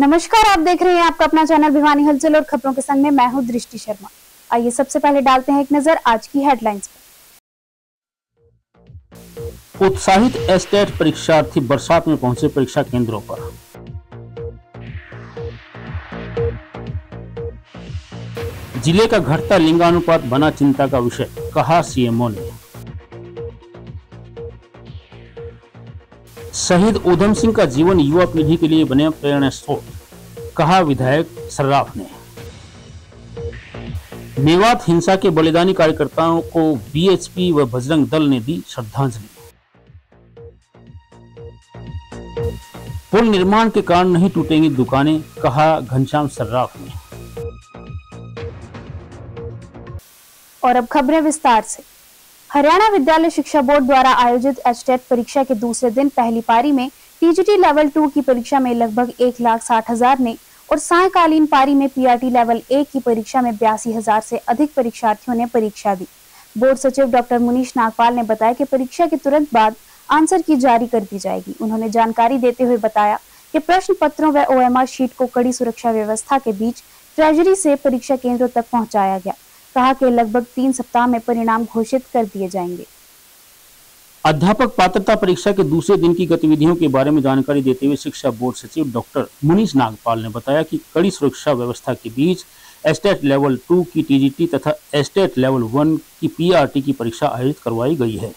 नमस्कार, आप देख रहे हैं आपका अपना चैनल भिवानी हलचल और खबरों के संग में मैं हूं दृष्टि शर्मा। आइए सबसे पहले डालते हैं एक नजर आज की हेडलाइंस पर। उत्साहित एस्टेट परीक्षार्थी बरसात में पहुंचे परीक्षा केंद्रों पर। जिले का घटता लिंगानुपात बना चिंता का विषय, कहा सीएमओ ने। शहीद ऊधम सिंह का जीवन युवा पीढ़ी के लिए बने प्रेरणा स्रोत, कहा विधायक सर्राफ ने। मेवात हिंसा के बलिदानी कार्यकर्ताओं को बीएचपी व बजरंग दल ने दी श्रद्धांजलि। पुल निर्माण के कारण नहीं टूटेंगी दुकानें, कहा घनश्याम सर्राफ ने। और अब खबरें विस्तार से। हरियाणा विद्यालय शिक्षा बोर्ड द्वारा आयोजित एचटेट परीक्षा के दूसरे दिन पहली पारी में टीजीटी लेवल 2 की परीक्षा में लगभग 1,60,000 ने और सायकालीन पारी में पीआरटी लेवल 1 की परीक्षा में 82,000 से अधिक परीक्षार्थियों ने परीक्षा दी। बोर्ड सचिव डॉक्टर मुनीश नागपाल ने बताया कि परीक्षा के तुरंत बाद आंसर की जारी कर दी जाएगी। उन्होंने जानकारी देते हुए बताया कि प्रश्न पत्रों व ओएमआर शीट को कड़ी सुरक्षा व्यवस्था के बीच ट्रेजरी से परीक्षा केंद्रों तक पहुंचाया गया। कहा कि लगभग 3 सप्ताह में परिणाम घोषित कर दिए जाएंगे। अध्यापक पात्रता परीक्षा के दूसरे दिन की गतिविधियों के बारे में जानकारी देते हुए शिक्षा बोर्ड सचिव डॉक्टर मुनीश नागपाल ने बताया कि कड़ी सुरक्षा व्यवस्था के बीच एस्टेट लेवल 2 की टीजीटी तथा एस्टेट लेवल 1 की पीआरटी की परीक्षा आयोजित करवाई गई है।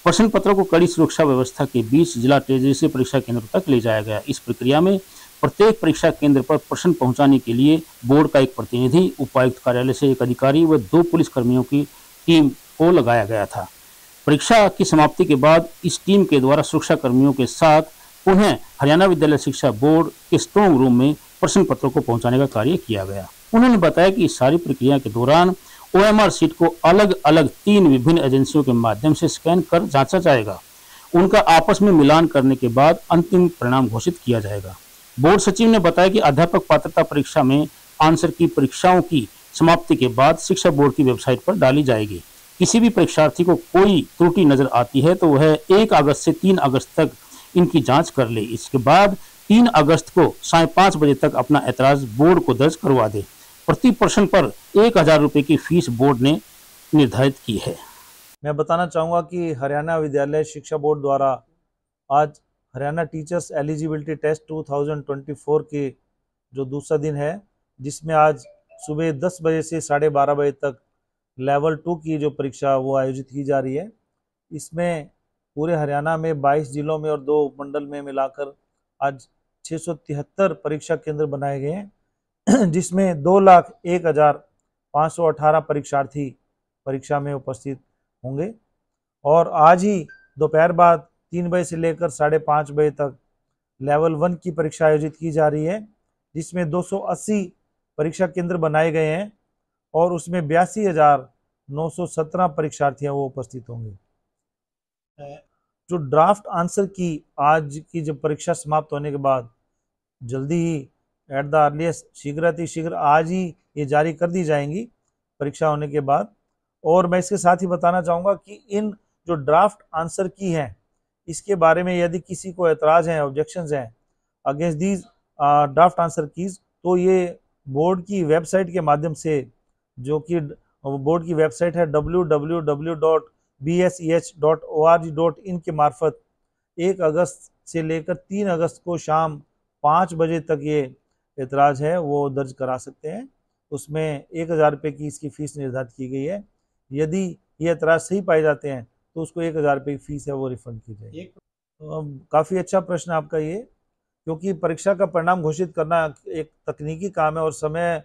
प्रश्न पत्रों को कड़ी सुरक्षा व्यवस्था के बीच जिला ट्रेजरी से परीक्षा केंद्र तक ले जाया गया। इस प्रक्रिया में प्रत्येक परीक्षा केंद्र पर प्रश्न पहुंचाने के लिए बोर्ड का एक प्रतिनिधि, उपायुक्त कार्यालय से एक अधिकारी व 2 पुलिस कर्मियों की टीम को लगाया गया था। परीक्षा की समाप्ति के बाद इस टीम के द्वारा सुरक्षा कर्मियों के साथ पुनः हरियाणा विद्यालय शिक्षा बोर्ड के स्ट्रॉन्ग रूम में प्रश्न पत्रों को पहुंचाने का कार्य किया गया। उन्होंने बताया कि इस सारी प्रक्रिया के दौरान ओएमआर शीट को अलग अलग 3 विभिन्न एजेंसियों के माध्यम से स्कैन कर जांचा जाएगा। उनका आपस में मिलान करने के बाद अंतिम परिणाम घोषित किया जाएगा। बोर्ड सचिव ने बताया कि अध्यापक पात्रता परीक्षा में आंसर की परीक्षाओं की समाप्ति के बाद शिक्षा बोर्ड की वेबसाइट पर डाली जाएगी। किसी भी परीक्षार्थी को कोई त्रुटि नजर आती है तो वह 1 अगस्त से 3 अगस्त तक इनकी जांच कर ले। इसके बाद 3 अगस्त को 5:30 बजे तक अपना ऐतराज बोर्ड को दर्ज करवा दे। प्रति प्रश्न पर 1,000 रुपए की फीस बोर्ड ने निर्धारित की है। मैं बताना चाहूँगा कि हरियाणा विद्यालय शिक्षा बोर्ड द्वारा आज हरियाणा टीचर्स एलिजिबिलिटी टेस्ट 2024 के जो दूसरा दिन है, जिसमें आज सुबह 10 बजे से 12:30 बजे तक लेवल 2 की जो परीक्षा वो आयोजित की जा रही है। इसमें पूरे हरियाणा में 22 जिलों में और 2 उपमंडल में मिलाकर आज 673 परीक्षा केंद्र बनाए गए हैं, जिसमें 2,01,518 परीक्षार्थी परीक्षा में उपस्थित होंगे। और आज ही दोपहर बाद 3 बजे से लेकर 5:30 बजे तक लेवल 1 की परीक्षा आयोजित की जा रही है, जिसमें 280 परीक्षा केंद्र बनाए गए हैं और उसमें 82,917 परीक्षार्थियां वो उपस्थित होंगे। जो ड्राफ्ट आंसर की आज की जब परीक्षा समाप्त होने के बाद जल्दी ही एट द अर्लीस्ट शीघ्र आज ही ये जारी कर दी जाएंगी परीक्षा होने के बाद। और मैं इसके साथ ही बताना चाहूँगा कि इन जो ड्राफ्ट आंसर की हैं, इसके बारे में यदि किसी को एतराज़ हैं, ऑब्जेक्शंस हैं against these draft answer keys, तो ये बोर्ड की वेबसाइट के माध्यम से, जो कि बोर्ड की वेबसाइट है www.bseh.org.in के मार्फत 1 अगस्त से लेकर 3 अगस्त को शाम 5 बजे तक ये एतराज़ है वो दर्ज करा सकते हैं। उसमें 1,000 रुपये की इसकी फ़ीस निर्धारित की गई है। यदि ये एतराज़ सही पाए जाते हैं तो उसको 1,000 रुपये की फ़ीस है वो रिफंड की जाएगी। काफ़ी अच्छा प्रश्न आपका ये, क्योंकि परीक्षा का परिणाम घोषित करना एक तकनीकी काम है और समय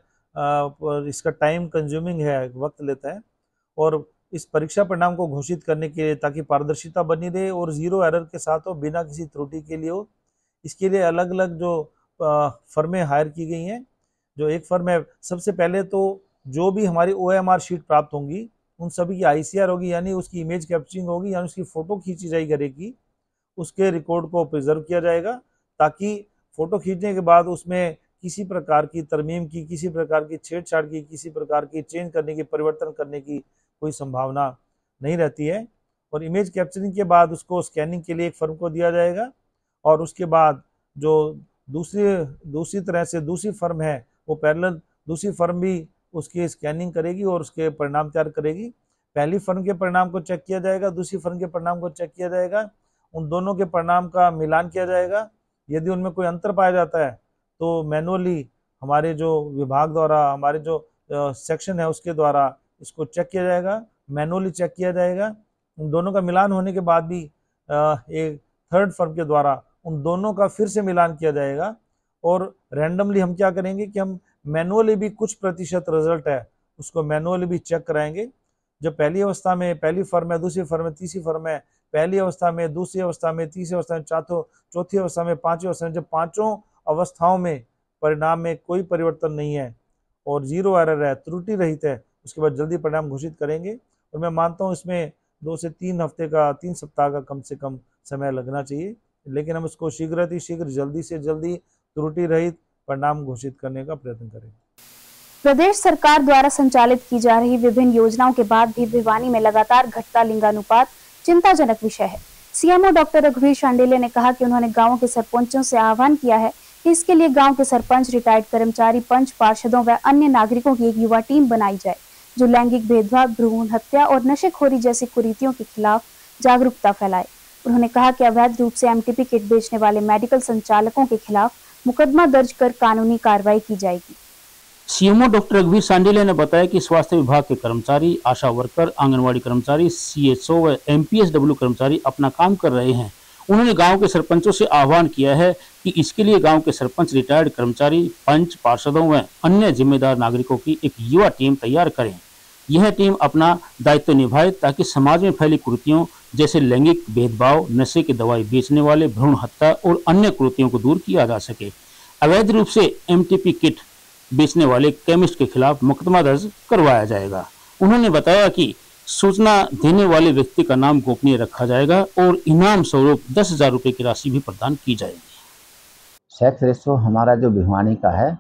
इसका टाइम कंज्यूमिंग है, वक्त लेता है। और इस परीक्षा परिणाम को घोषित करने के लिए, ताकि पारदर्शिता बनी रहे और ज़ीरो एरर के साथ हो, बिना किसी त्रुटि के लिए हो, इसके लिए अलग अलग जो फर्में हायर की गई हैं। जो एक फर्म है, सबसे पहले तो जो भी हमारी OMR शीट प्राप्त होंगी उन सभी की ICR होगी, यानी उसकी इमेज कैप्चरिंग होगी, यानी उसकी फ़ोटो खींची जाएगी करेगी, उसके रिकॉर्ड को प्रिजर्व किया जाएगा, ताकि फ़ोटो खींचने के बाद उसमें किसी प्रकार की तरमीम की, किसी प्रकार की छेड़छाड़ की, किसी प्रकार की चेंज करने की, परिवर्तन करने की कोई संभावना नहीं रहती है। और इमेज कैप्चरिंग के बाद उसको स्कैनिंग के लिए एक फर्म को दिया जाएगा और उसके बाद जो दूसरी तरह से दूसरी फर्म है वो पैरेलल दूसरी फर्म भी उसकी स्कैनिंग करेगी और उसके परिणाम तैयार करेगी। पहली फर्म के परिणाम को चेक किया जाएगा, दूसरी फर्म के परिणाम को चेक किया जाएगा, उन दोनों के परिणाम का मिलान किया जाएगा। यदि उनमें कोई अंतर पाया जाता है तो मैनुअली हमारे जो विभाग द्वारा, हमारे जो सेक्शन है उसके द्वारा इसको चेक किया जाएगा, मैनुअली चेक किया जाएगा। उन दोनों का मिलान होने के बाद भी एक थर्ड फर्म के द्वारा उन दोनों का फिर से मिलान किया जाएगा और रैंडमली हम क्या करेंगे कि हम मैनुअली भी कुछ प्रतिशत रिजल्ट है उसको मैनुअली भी चेक कराएंगे। जब पहली अवस्था में पहली फर्म है, दूसरी फर्म है, तीसरी फर्म है, पहली अवस्था में, दूसरी अवस्था में, तीसरी अवस्था में, चौथी अवस्था में, पांचवी अवस्था में, जब पांचों अवस्थाओं में परिणाम में कोई परिवर्तन नहीं है और जीरो एरर है, त्रुटि रहित है, उसके बाद जल्दी परिणाम घोषित करेंगे। और मैं मानता हूँ इसमें 2 से 3 सप्ताह का कम से कम समय लगना चाहिए, लेकिन हम इसको शीघ्र जल्दी से जल्दी त्रुटि रहित परिणाम घोषित करने का प्रयत्न करेंगे। प्रदेश सरकार द्वारा संचालित की जा रही विभिन्न योजनाओं के बाद भी भिवानी में लगातार घटता लिंगानुपात चिंताजनक विषय है। सीएमओ डॉक्टर रघुवीर शांडिल्य ने कहा कि उन्होंने गांवों के सरपंचों से आह्वान किया है कि इसके लिए गांव के सरपंच, रिटायर्ड कर्मचारी, पंच, पार्षदों व अन्य नागरिकों की एक युवा टीम बनाई जाए जो लैंगिक भेदभाव, भ्रूण हत्या और नशेखोरी जैसी कुरीतियों के खिलाफ जागरूकता फैलाए। उन्होंने कहा कि अवैध रूप से एमटीपी किट बेचने वाले मेडिकल संचालकों के खिलाफ मुकदमा दर्ज कर कानूनी कार्रवाई की जाएगी। सीएमओ डॉक्टर रघुवीर शांडिल्य ने बताया कि स्वास्थ्य विभाग के कर्मचारी, आशा वर्कर, आंगनवाड़ी कर्मचारी, सीएचओ व एमपीएसडब्ल्यू कर्मचारी अपना काम कर रहे हैं। उन्होंने गांव के सरपंचों से आह्वान किया है कि इसके लिए गांव के सरपंच, रिटायर्ड कर्मचारी, पंच, पार्षदों व अन्य जिम्मेदार नागरिकों की एक युवा टीम तैयार करें। यह टीम अपना दायित्व निभाए ताकि समाज में फैली कुरीतियों जैसे लैंगिक भेदभाव, नशे की दवाई बेचने वाले, भ्रूण हत्या और अन्य कुरीतियों को दूर किया जा सके। अवैध रूप से एमटीपी किट बेचने वाले केमिस्ट के खिलाफ मुकदमा दर्ज करवाया जाएगा। उन्होंने बताया कि सूचना देने वाले व्यक्ति का नाम गोपनीय रखा जाएगा और इनाम स्वरूप 10,000 रुपए की राशि भी प्रदान की जाएगी। सेक्स रेशो हमारा जो भिवानी का है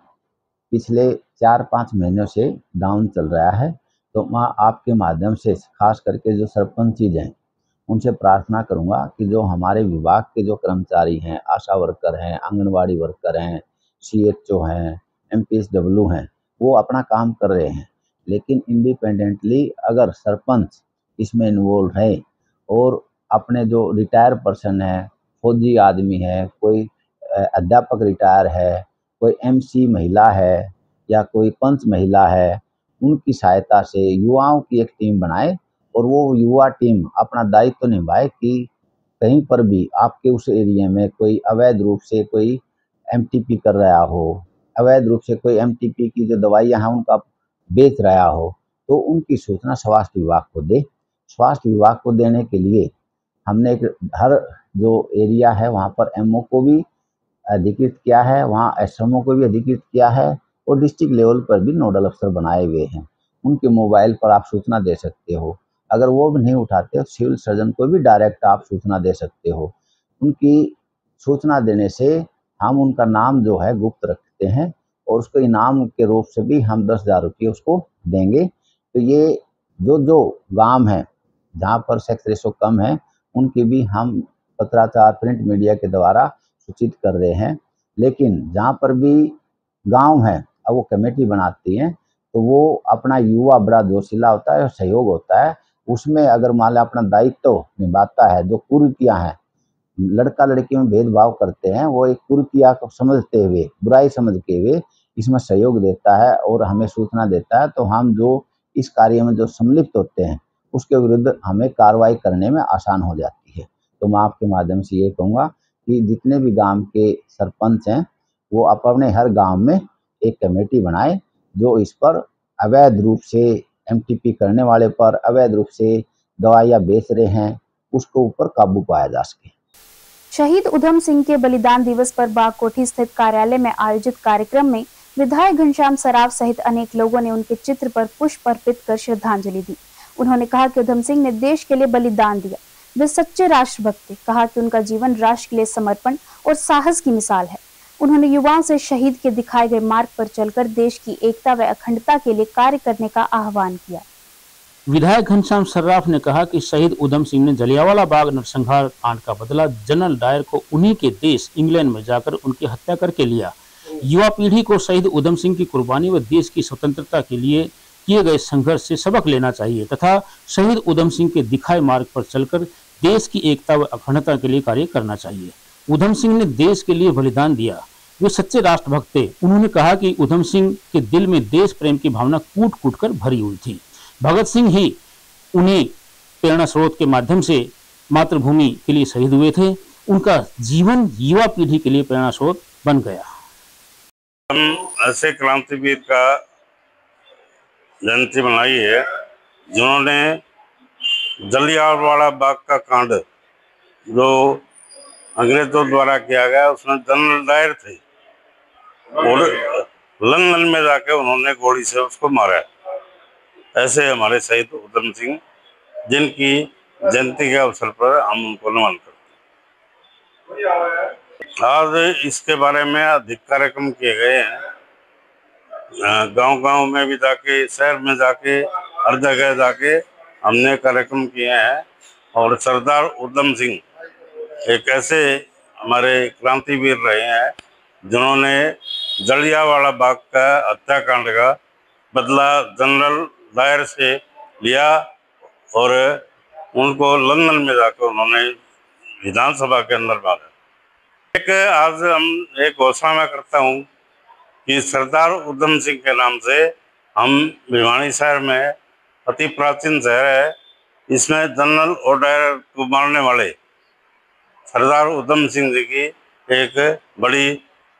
पिछले 4-5 महीनों से डाउन चल रहा है, तो मैं आपके माध्यम से खास करके जो सरपंच हैं उनसे प्रार्थना करूंगा कि जो हमारे विभाग के जो कर्मचारी हैं, आशा वर्कर हैं, आंगनवाड़ी वर्कर हैं, सीएचओ हैं, एमपीएसडब्ल्यू हैं, वो अपना काम कर रहे हैं, लेकिन इंडिपेंडेंटली अगर सरपंच इसमें इन्वॉल्व है और अपने जो रिटायर पर्सन है, फौजी आदमी है, कोई अध्यापक रिटायर है, कोई एमसी महिला है या कोई पंच महिला है, उनकी सहायता से युवाओं की एक टीम बनाए और वो युवा टीम अपना दायित्व निभाए कि कहीं पर भी आपके उस एरिया में कोई अवैध रूप से कोई एमटीपी कर रहा हो, अवैध रूप से कोई एमटीपी की जो दवाइयाँ हैं उनका बेच रहा हो, तो उनकी सूचना स्वास्थ्य विभाग को दे। स्वास्थ्य विभाग को देने के लिए हमने हर जो एरिया है वहाँ पर एमओ को भी अधिकृत किया है, वहाँ एसएमओ को भी अधिकृत किया है और डिस्ट्रिक्ट लेवल पर भी नोडल अफसर बनाए हुए हैं। उनके मोबाइल पर आप सूचना दे सकते हो। अगर वो भी नहीं उठाते, सिविल सर्जन को भी डायरेक्ट आप सूचना दे सकते हो। उनकी सूचना देने से हम उनका नाम जो है गुप्त रखते हैं और उसको इनाम के रूप से भी हम 10,000 रुपये उसको देंगे। तो ये जो गांव हैं जहाँ पर सेक्स रेशो कम है उनकी भी हम पत्राचार प्रिंट मीडिया के द्वारा सूचित कर रहे हैं, लेकिन जहाँ पर भी गांव है अब वो कमेटी बनाती हैं तो वो अपना युवा बड़ा जोशीला होता है और सहयोग होता है, उसमें अगर मान लो अपना दायित्व निभाता है, जो कुरीतियाँ हैं, लड़का लड़की में भेदभाव करते हैं, वो एक कुरीतियाँ को समझते हुए, बुराई समझते हुए इसमें सहयोग देता है और हमें सूचना देता है, तो हम जो इस कार्य में जो सम्मिलित होते हैं उसके विरुद्ध हमें कार्रवाई करने में आसान हो जाती है। तो मैं आपके माध्यम से ये कहूँगा कि जितने भी गांव के सरपंच हैं वो अपने हर गांव में एक कमेटी बनाए जो इस पर अवैध रूप से एमटीपी करने वाले पर, अवैध रूप से दवाइयाँ बेच रहे हैं, उसके ऊपर काबू पाया जा सके। शहीद उधम सिंह के बलिदान दिवस पर बागकोठी स्थित कार्यालय में आयोजित कार्यक्रम में विधायक घनश्याम सराफ सहित अनेक लोगों ने उनके चित्र पर पुष्प अर्पित कर श्रद्धांजलि दी। उन्होंने कहा कि उधम सिंह ने देश के लिए बलिदान दिया, वे सच्चे राष्ट्रभक्त थे। कहा कि उनका जीवन राष्ट्र के लिए समर्पण और साहस की मिसाल है। उन्होंने युवाओं से शहीद के दिखाए गए मार्ग पर चलकर देश की एकता व अखंडता के लिए कार्य करने का आह्वान किया। विधायक घनश्याम सर्राफ ने कहा कि शहीद उधम सिंह ने जलियांवाला बाग नरसंहार कांड का बदला जनरल डायर को उन्हीं के देश इंग्लैंड में जाकर उनकी हत्या करके लिया। युवा पीढ़ी को शहीद उधम सिंह की कुर्बानी व देश की स्वतंत्रता के लिए किए गए संघर्ष से सबक लेना चाहिए तथा शहीद उधम सिंह के दिखाए मार्ग पर चलकर देश की एकता व अखंडता के लिए कार्य करना चाहिए। उधम सिंह ने देश के लिए बलिदान दिया, वे सच्चे राष्ट्रभक्त थे। उन्होंने कहा कि उधम सिंह के दिल में देश प्रेम की भावना कूट कूट कर भरी हुई थी। भगत सिंह ही उन्हीं प्रेरणा स्रोत के माध्यम से मातृभूमि के लिए शहीद हुए थे। उनका जीवन युवा पीढ़ी के लिए प्रेरणा स्रोत बन गया। हम ऐसे क्रांतिवीर का जयंती मनाई है जिन्होंने जलियांवाला बाग का कांड जो अंग्रेजों द्वारा किया गया उसमें जनरल डायर थे और लंदन में जाके उन्होंने गोली से उसको मारा। ऐसे हमारे शहीद उधम सिंह जिनकी जयंती के अवसर पर हम उनको नमन करते हैं। आज इसके बारे में अधिक कार्यक्रम किए गए हैं, गांव-गांव में भी जाके, शहर में जाके, हर जगह जाके हमने कार्यक्रम किए हैं। और सरदार उधम सिंह एक ऐसे हमारे क्रांतिवीर रहे हैं जिन्होंने जलियांवाला बाग का हत्याकांड का बदला जनरल डायर से लिया और उनको लंदन में जाकर उन्होंने विधानसभा के अंदर मारा। एक आज हम एक घोषणा मैं करता हूँ कि सरदार उधम सिंह के नाम से हम भिवानी शहर में अति प्राचीन शहर है, इसमें जनरल और डायर को मारने वाले सरदार उधम सिंह जी की एक बड़ी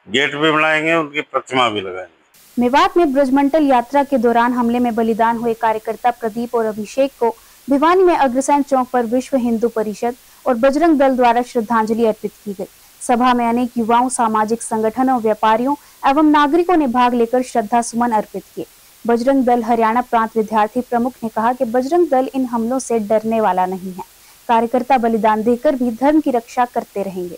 गेट भी बनाएंगे, उनकी प्रतिमा भी लगाएंगे। मेवात में ब्रजमंडल यात्रा के दौरान हमले में बलिदान हुए कार्यकर्ता प्रदीप और अभिषेक को भिवानी में अग्रसेन चौक पर विश्व हिंदू परिषद और बजरंग दल द्वारा श्रद्धांजलि अर्पित की गई। सभा में अनेक युवाओं, सामाजिक संगठनों, व्यापारियों एवं नागरिकों ने भाग लेकर श्रद्धा सुमन अर्पित किए। बजरंग दल हरियाणा प्रांत विद्यार्थी प्रमुख ने कहा कि बजरंग दल इन हमलों से डरने वाला नहीं है। कार्यकर्ता बलिदान देकर भी धर्म की रक्षा करते रहेंगे।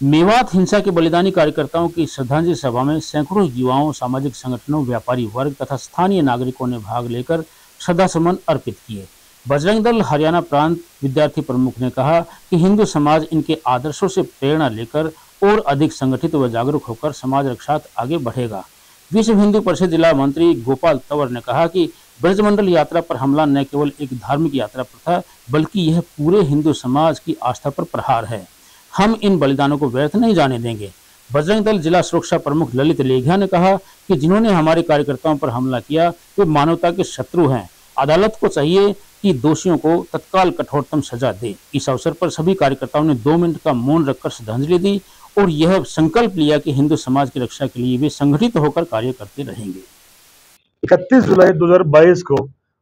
मेवात हिंसा के बलिदानी कार्यकर्ताओं की श्रद्धांजलि सभा में सैकड़ों युवाओं, सामाजिक संगठनों, व्यापारी वर्ग तथा स्थानीय नागरिकों ने भाग लेकर श्रद्धासुमन अर्पित किए। बजरंग दल हरियाणा प्रांत विद्यार्थी प्रमुख ने कहा कि हिंदू समाज इनके आदर्शों से प्रेरणा लेकर और अधिक संगठित व जागरूक होकर समाज रक्षा आगे बढ़ेगा। विश्व हिंदू परिषद जिला मंत्री गोपाल तंवर ने कहा कि ब्रजमंडल यात्रा पर हमला न केवल एक धार्मिक यात्रा पर था, बल्कि यह पूरे हिंदू समाज की आस्था पर प्रहार है। हम इन बलिदानों को व्यर्थ नहीं जाने देंगे। बजरंग दल जिला सुरक्षा प्रमुख ललित लेघिया ने कहा कि जिन्होंने हमारे कार्यकर्ताओं पर हमला किया वे मानवता के शत्रु हैं। अदालत को चाहिए कि दोषियों को तत्काल कठोरतम सजा दे। इस अवसर पर सभी कार्यकर्ताओं ने 2 मिनट का मौन रखकर श्रद्धांजलि दी और यह संकल्प लिया कि हिंदू समाज की रक्षा के लिए वे संगठित होकर कार्य करते रहेंगे। 31 जुलाई 2022 को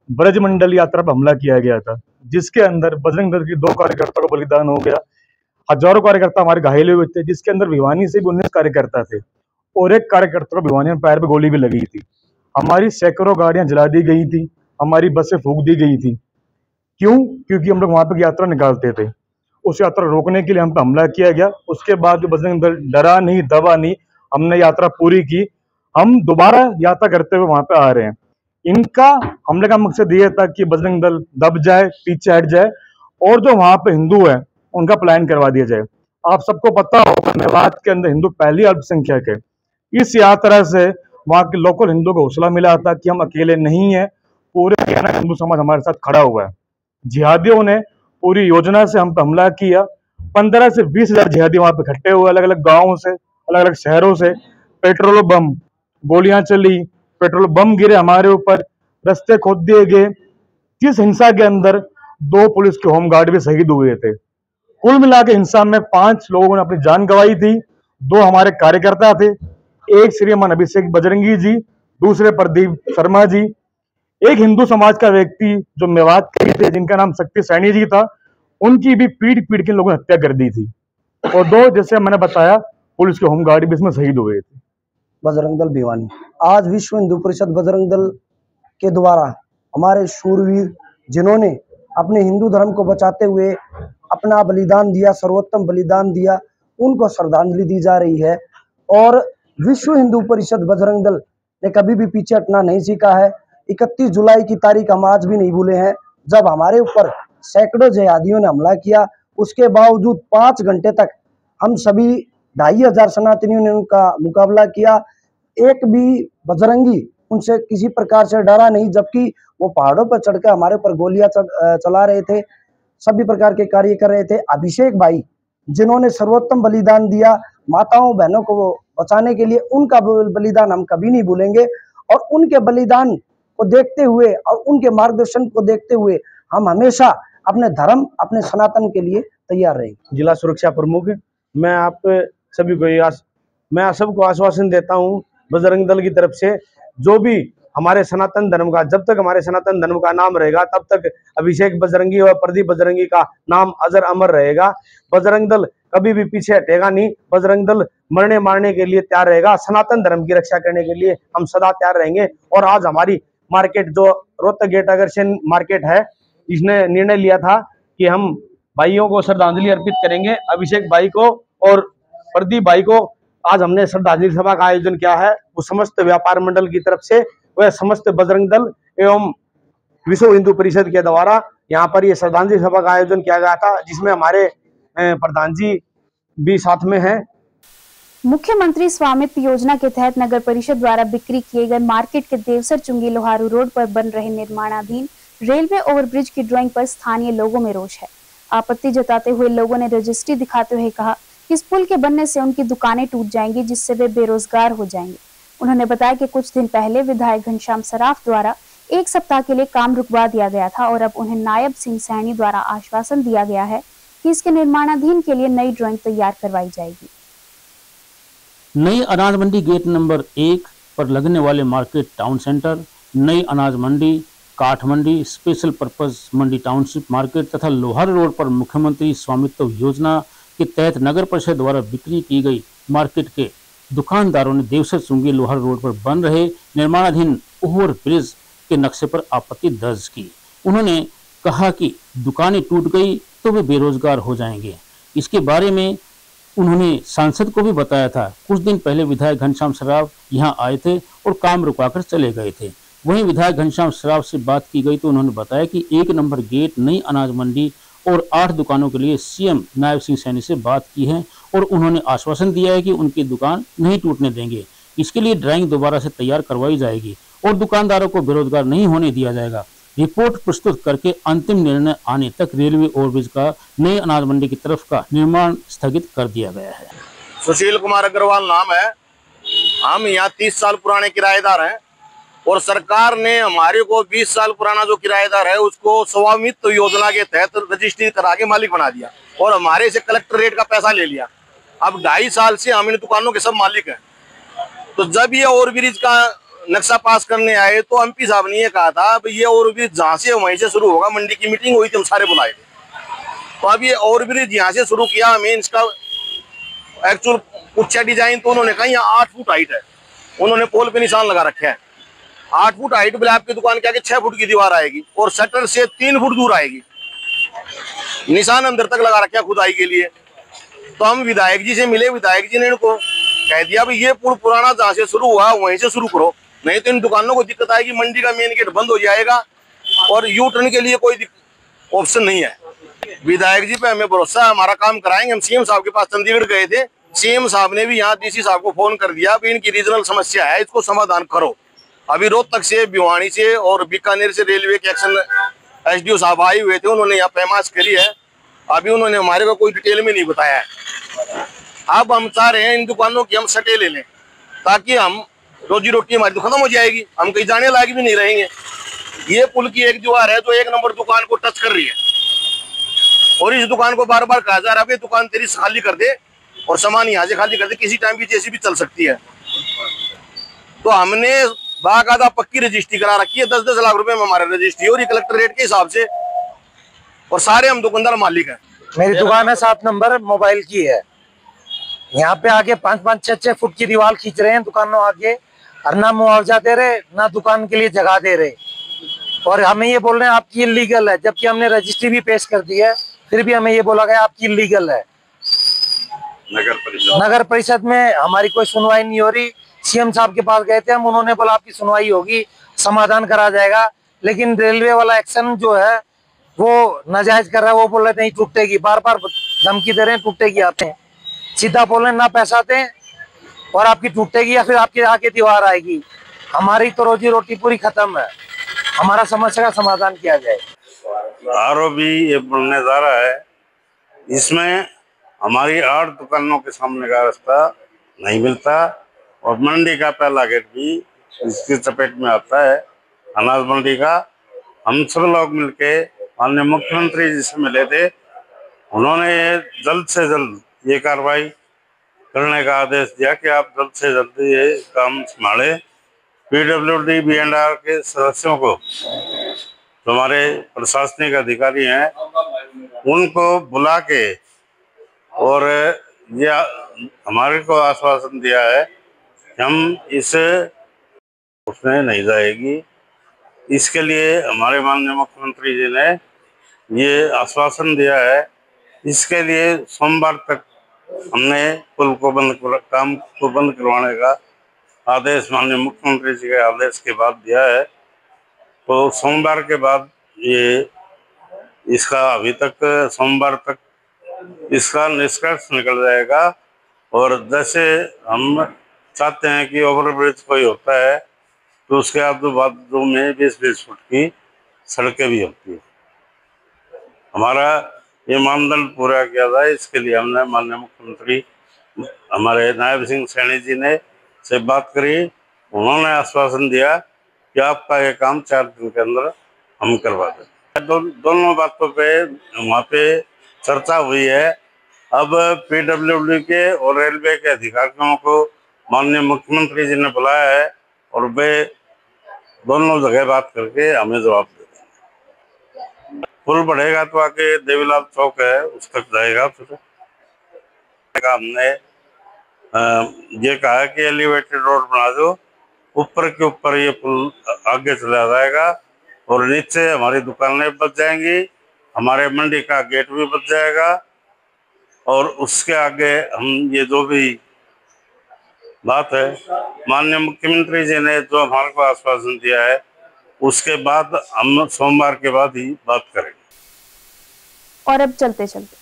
ब्रजमंडल यात्रा पर हमला किया गया था, जिसके अंदर बजरंग दल के 2 कार्यकर्ताओं का बलिदान हो गया। हजारों कार्यकर्ता हमारे घायल हुए थे, जिसके अंदर भिवानी से भी 19 कार्यकर्ता थे और एक कार्यकर्ता को भिवानी में पैर पे गोली भी लगी थी। हमारी सैकड़ों गाड़ियां जला दी गई थी, हमारी बसें फूंक दी गई थी। क्यों? क्योंकि हम लोग वहां पर यात्रा निकालते थे। उस यात्रा रोकने के लिए हम पे हमला किया गया। उसके बाद बजरंग दल डरा नहीं, दबा नहीं, हमने यात्रा पूरी की। हम दोबारा यात्रा करते हुए वहां पे आ रहे हैं। इनका हमले का मकसद ये था कि बजरंग दल दब जाए, पीछे हट जाए और जो वहां पे हिंदू है उनका पलायन करवा दिया जाए। आप सबको पता होगा मेवात के अंदर हिंदू पहली अल्पसंख्यक है। इस यात्रा से वहां के लोकल हिंदू को हौसला मिला था कि हम अकेले नहीं है, पूरे हरियाणा हिंदू समाज हमारे साथ खड़ा हुआ है। जिहादियों ने पूरी योजना से हम पे हमला किया। 15 से 20 हजार जिहादी वहां पे इकट्ठे हुए, अलग अलग गाँवों से, अलग अलग शहरों से। पेट्रोल बम, गोलियां चली, पेट्रोल बम गिरे हमारे ऊपर, रास्ते खोद दिए गए। इस हिंसा के अंदर 2 पुलिस के होमगार्ड भी शहीद हुए थे। कुल मिला के हिंसा में 5 लोगों ने अपनी जान गंवाई थी। 2 हमारे कार्यकर्ता थे, एक श्रीमान अभिषेक बजरंगी जी, दूसरे प्रदीप शर्मा जी। एक हिंदू समाज का व्यक्ति जो मेवात के थे, जिनका नाम शक्ति सैनी जी था, उनकी भी पीट के लोगों ने हत्या कर दी थी। और 2 जैसे मैंने बताया पुलिस के होमगार्ड भी इसमें शहीद हुए थे। बजरंग दल भिवानी आज विश्व हिंदू परिषद बजरंग दल के द्वारा हमारे शूरवीर जिन्होंने अपने हिंदू धर्म को बचाते हुए अपना बलिदान दिया, सर्वोत्तम बलिदान दिया, उनको श्रद्धांजलि दी जा रही है। और विश्व हिंदू परिषद बजरंग दल ने कभी भी पीछे हटना नहीं सीखा है। 31 जुलाई की तारीख हम आज भी नहीं भूले हैं, जब हमारे ऊपर सैकड़ों जिहादियों ने हमला किया। उसके बावजूद 5 घंटे तक हम सभी 2500 सनातनियों ने उनका मुकाबला किया। एक भी बजरंगी उनसे किसी प्रकार से डरा नहीं, जबकि वो पहाड़ों पर चढ़कर हमारे ऊपर गोलियां चला रहे थे, सभी प्रकार के कार्य कर रहे थे। अभिषेक भाई जिन्होंने सर्वोत्तम बलिदान दिया माताओं बहनों को बचाने के लिए, उनका बलिदान हम कभी नहीं भूलेंगे। और उनके बलिदान को देखते हुए और उनके मार्गदर्शन को देखते हुए हम हमेशा अपने धर्म, अपने सनातन के लिए तैयार रहेंगे। जिला सुरक्षा प्रमुख मैं आप सभी को मैं सबको आश्वासन देता हूं, बजरंग दल की तरफ से जो भी हमारे सनातन धर्म का, जब तक हमारे सनातन धर्म का नाम रहेगा तब तक अभिषेक बजरंगी और प्रदीप बजरंगी का नाम अजर अमर रहेगा। बजरंग दल कभी भी पीछे हटेगा नहीं। बजरंग दल मरने मारने के लिए तैयार रहेगा, सनातन धर्म की रक्षा करने के लिए हम सदा तैयार रहेंगे। और आज हमारी मार्केट जो रोहतक गेट अग्रसेन मार्केट है, इसने निर्णय लिया था कि हम भाइयों को श्रद्धांजलि अर्पित करेंगे, अभिषेक भाई को और प्रदीप भाई को। आज हमने श्रद्धांजलि सभा का आयोजन किया है, वो समस्त व्यापार मंडल की तरफ से, वह समस्त बजरंग दल एवं विश्व हिंदू परिषद के द्वारा यहाँ पर ये श्रद्धांजलि सभा का आयोजन किया गया था, जिसमें हमारे प्रधान जी भी साथ में हैं। मुख्यमंत्री स्वामित्व योजना के तहत नगर परिषद द्वारा बिक्री किए गए मार्केट के देवसर चुंगी लोहारू रोड पर बन रहे निर्माणाधीन रेलवे ओवरब्रिज की ड्राइंग पर स्थानीय लोगों में रोष है। आपत्ति जताते हुए लोगों ने रजिस्ट्री दिखाते हुए कहा कि इस पुल के बनने से उनकी दुकानें टूट जाएंगी, जिससे वे बेरोजगार हो जाएंगे। उन्होंने बताया कि कुछ दिन पहले विधायक घनश्याम सराफ द्वारा 1 सप्ताह के लिए काम रुकवा दिया गया था और अब उन्हें नायब सिंह सैनी द्वारा आश्वासन दिया गया है कि इसके निर्माणाधीन के लिए नई ड्राइंग तैयार करवाई जाएगी। नई अनाज मंडी गेट नंबर 1 पर लगने वाले मार्केट टाउन सेंटर, नई अनाज मंडी, काठ मंडी, स्पेशल पर्पज मंडी टाउनशिप मार्केट तथा लोहार रोड पर मुख्यमंत्री स्वामित्व योजना के तहत नगर परिषद द्वारा बिक्री की गई मार्केट के दुकानदारों ने देवसर चुंगी लोहार रोड पर बन रहे निर्माणाधीन ओवर ब्रिज के नक्शे पर आपत्ति दर्ज की। उन्होंने कहा कि दुकानें टूट गई तो वे बेरोजगार हो जाएंगे। इसके बारे में उन्होंने सांसद को भी बताया था। कुछ दिन पहले विधायक घनश्याम सराफ यहां आए थे और काम रुकवाकर चले गए थे। वहीं विधायक घनश्याम सराफ से बात की गई तो उन्होंने बताया कि 1 नंबर गेट, नई अनाज मंडी और 8 दुकानों के लिए सीएम नायब सिंह सैनी से बात की है और उन्होंने आश्वासन दिया है कि उनकी दुकान नहीं टूटने देंगे। इसके लिए ड्राइंग दोबारा से तैयार करवाई जाएगी और दुकानदारों को बेरोजगार नहीं होने दिया जाएगा। रिपोर्ट प्रस्तुत करके अंतिम निर्णय आने तक रेलवे ओवरब्रिज का नई अनाज मंडी की तरफ का निर्माण स्थगित कर दिया गया है। सुशील कुमार अग्रवाल नाम है। हम यहाँ 30 साल पुराने किराएदार हैं और सरकार ने हमारे को 20 साल पुराना जो किराएदार है उसको स्वामित्व योजना के तहत रजिस्ट्री करा के मालिक बना दिया और हमारे से कलेक्टरेट का पैसा ले लिया। अब 2.5 साल से हम इन दुकानों के सब मालिक हैं। तो जब ये ओवरब्रिज का नक्शा पास करने आए तो एमपी साहब ने ये कहा था ये ओवरब्रिज जहाँ से वहीं से शुरू होगा। मंडी की मीटिंग हुई थी, हम सारे बुलाए थे। तो अब ये ओवरब्रिज यहाँ से शुरू किया। हमें इसका एक्चुअल उच्चा डिजाइन तो उन्होंने कहा यहाँ 8 फुट हाइट है, उन्होंने पोल पे निशान लगा रखा है। 8 फुट हाइट बोले आपकी दुकान के आगे 6 फुट की दीवार आएगी और शटर से 3 फुट दूर आएगी। निशान अंदर तक लगा रखा है खुदाई के लिए। तो हम विधायक जी से मिले, विधायक जी ने इनको कह दिया भाई ये पुल पुराना जहाँ से शुरू हुआ वहीं से शुरू करो, नहीं तो इन दुकानों को दिक्कत आएगी। मंडी का मेन गेट बंद हो जाएगा और यू टर्न के लिए कोई ऑप्शन नहीं है। विधायक जी पे हमें भरोसा है, हमारा काम कराएंगे। हम सीएम साहब के पास चंडीगढ़ गए थे, सीएम साहब ने भी यहाँ डीसी साहब को फोन कर दिया भी इनकी रीजनल समस्या है, इसको समाधान करो। अभी रोहतक से, भिवानी से और बीकानेर से रेलवे के एक्शन एसडीओ साहब आए हुए थे, उन्होंने यहाँ पैमाश करी है। अभी उन्होंने हमारे को कोई डिटेल में नहीं बताया है। अब हम चाह रहे हैं इन दुकानों की हम सटे ले लें ताकि हम रोजी रोटी हमारी तो खत्म हो जाएगी, हम कहीं जाने लायक भी नहीं रहेंगे। ये पुल की एक दीवार है जो 1 नंबर दुकान को टच कर रही है और इस दुकान को बार बार कहा जा रहा है दुकान तेरी खाली कर दे और सामान यहाँ से खाली कर दे, किसी टाइम भी जैसी भी चल सकती है। तो हमने बाकायदा पक्की रजिस्ट्री करा रखी है, 10-10 लाख रुपए में हमारा रजिस्ट्री और कलेक्टर रेट के हिसाब से, और सारे हम दुकानदार मालिक हैं। मेरी दुकान है 7 नंबर मोबाइल की है। यहाँ पे आगे 5-5, 6-6 फुट की दीवार खींच रहे हैं दुकानों आगे, और ना मुआवजा दे रहे ना दुकान के लिए जगह दे रहे, और हमें ये बोल रहे हैं आपकी इलीगल है, जबकि हमने रजिस्ट्री भी पेश कर दी है, फिर भी हमें ये बोला गया आपकी इलीगल है। नगर परिषद में हमारी कोई सुनवाई नहीं हो रही। सीएम साहब के पास गए थे हम, उन्होंने बोला आपकी सुनवाई होगी, समाधान करा जाएगा। लेकिन रेलवे वाला एक्शन जो है वो नाजायज कर रहा है। वो बोल रहे नहीं टूटेगी, बार बार धमकी दे रहे हैं टूटेगी। आते हैं सीधा बोल रहे हैं ना पैसा दें और आपकी टूटेगी या फिर आपके आगे दीवार आएगी। हमारी तो रोजी रोटी पूरी खत्म है। हमारा समस्या का समाधान किया जाए। आरओबी ये बनने जा रहा है, इसमें हमारी 8 दुकानों के सामने का रास्ता नहीं मिलता और मंडी का पहला गेट भी इसकी चपेट में आता है, अनाज मंडी का। हम सब लोग मिलके माननीय मुख्यमंत्री जी से मिले थे, उन्होंने जल्द से जल्द ये कार्रवाई करने का आदेश दिया कि आप जल्द से जल्द ये काम संभाले। PWD B&R के सदस्यों को, जो हमारे प्रशासनिक अधिकारी हैं, उनको बुला के और ये हमारे को आश्वासन दिया है कि हम इसे उसमें नहीं जाएगी। इसके लिए हमारे माननीय मुख्यमंत्री जी ने ये आश्वासन दिया है। इसके लिए सोमवार तक हमने पुल को काम को बंद करवाने का आदेश माननीय मुख्यमंत्री जी के आदेश के बाद दिया है। तो सोमवार के बाद ये इसका अभी तक सोमवार तक इसका निष्कर्ष निकल जाएगा। और जैसे हम चाहते हैं कि ओवरब्रिज कोई होता है तो उसके आजू बाजू में 20-20 फुट की सड़कें भी होती है। हमारा ये मानदंड पूरा किया जाए, इसके लिए हमने माननीय मुख्यमंत्री हमारे नायब सिंह सैनी जी ने से बात करी। उन्होंने आश्वासन दिया कि आपका ये काम 4 दिन के अंदर हम करवा दें। दोनों बातों पे वहाँ पे चर्चा हुई है। अब PWD के और रेलवे के अधिकारियों को माननीय मुख्यमंत्री जी ने बुलाया है और वे दोनों जगह बात करके हमें जवाब दे देंगे। पुल बढ़ेगा तो आगे देवीलाल चौक है उस तक जाएगा। फिर हमने ये कहा कि एलिवेटेड रोड बना दो, ऊपर के ऊपर ये पुल आगे चला जाएगा और नीचे हमारी दुकानें बच जाएंगी, हमारे मंडी का गेट भी बच जाएगा। और उसके आगे हम ये जो भी बात है माननीय मुख्यमंत्री जी ने जो हमारे को आश्वासन दिया है उसके बाद हम सोमवार के बाद ही बात करेंगे। और अब चलते चलते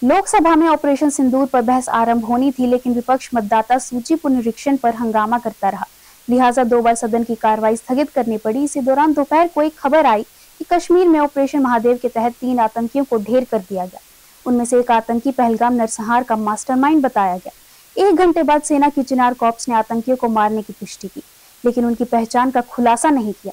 लोकसभा में ऑपरेशन सिंदूर पर बहस आरंभ होनी थी, लेकिन विपक्ष मतदाता सूची पुनरीक्षण पर हंगामा करता रहा, लिहाजा 2 बार सदन की कार्रवाई स्थगित करनी पड़ी। इसी दौरान दोपहर को एक खबर आई कि कश्मीर में ऑपरेशन महादेव के तहत 3 आतंकियों को ढेर कर दिया गया। उनमें से एक आतंकी पहलगाम नरसंहार का मास्टरमाइंड बताया गया। 1 घंटे बाद सेना की चिनार कॉर्प्स ने आतंकियों को मारने की पुष्टि की, लेकिन उनकी पहचान का खुलासा नहीं किया।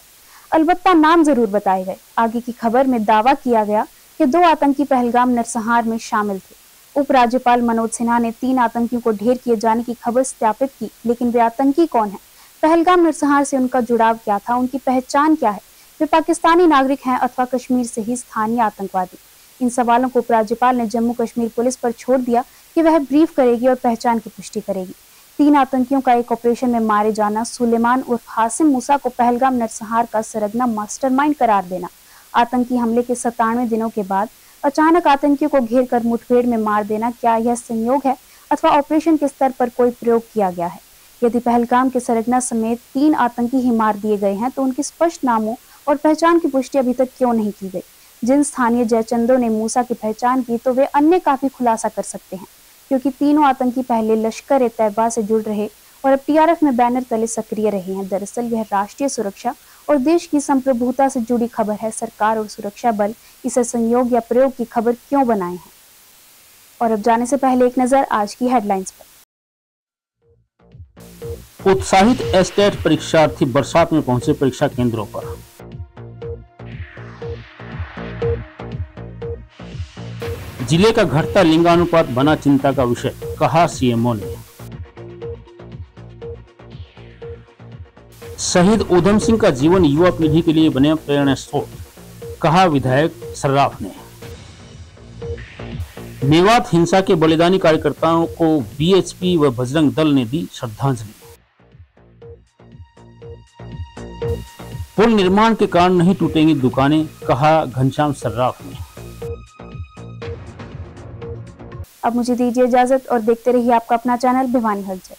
अलबत्ता नाम जरूर बताए गए। आगे की खबर में दावा किया गया कि 2 आतंकी पहलगाम नरसंहार में शामिल थे। उपराज्यपाल मनोज सिन्हा ने 3 आतंकियों को ढेर किए जाने की खबर सत्यापित की, लेकिन वे आतंकी कौन है, पहलगाम नरसंहार से उनका जुड़ाव क्या था, उनकी पहचान क्या है, वे पाकिस्तानी नागरिक हैं अथवा कश्मीर से ही स्थानीय आतंकवादी। इन सवालों को उपराज्यपाल ने जम्मू कश्मीर पुलिस पर छोड़ दिया कि वह ब्रीफ करेगी और पहचान की पुष्टि करेगी। 3 आतंकियों का एक ऑपरेशन में मारे जाना, सुलेमान उर्फ हासिम मूसा को पहलगाम नरसंहार का सरगना मास्टरमाइंड करार देना, आतंकी हमले के 97 दिनों के बाद अचानक आतंकियों को घेर कर मुठभेड़ में मार देना, क्या यह संयोग है अथवा ऑपरेशन के स्तर पर कोई प्रयोग किया गया है? यदि पहलगाम के सरगना समेत 3 आतंकी ही मार दिए गए हैं तो उनके स्पष्ट नामों और पहचान की पुष्टि अभी तक क्यों नहीं की गई? जिन स्थानीय जयचंदों ने मूसा की पहचान की तो वे अन्य का भी खुलासा कर सकते हैं, क्योंकि तीनों आतंकी पहले लश्कर ए तैयबा से जुड़ रहे और अब TRF में बैनर तले सक्रिय रहे हैं। दरअसल यह राष्ट्रीय सुरक्षा और देश की संप्रभुता से जुड़ी खबर है। सरकार और सुरक्षा बल इसे संयोग या प्रयोग की खबर क्यों बनाए हैं? और अब जाने से पहले एक नजर आज की हेडलाइंस पर। उत्साहित एस्टेट परीक्षार्थी बरसात में पहुंचे परीक्षा केंद्रों पर। जिले का घटता लिंगानुपात बना चिंता का विषय, कहा CMO ने। शहीद ऊधम सिंह का जीवन युवा पीढ़ी के लिए बने प्रेरणा स्रोत, कहा विधायक सर्राफ ने। मेवात हिंसा के बलिदानी कार्यकर्ताओं को BHP व बजरंग दल ने दी श्रद्धांजलि। पुल निर्माण के कारण नहीं टूटेंगी दुकानें, कहा घनश्याम सर्राफ ने। अब मुझे दीजिए इजाजत और देखते रहिए आपका अपना चैनल भिवानी हलचल।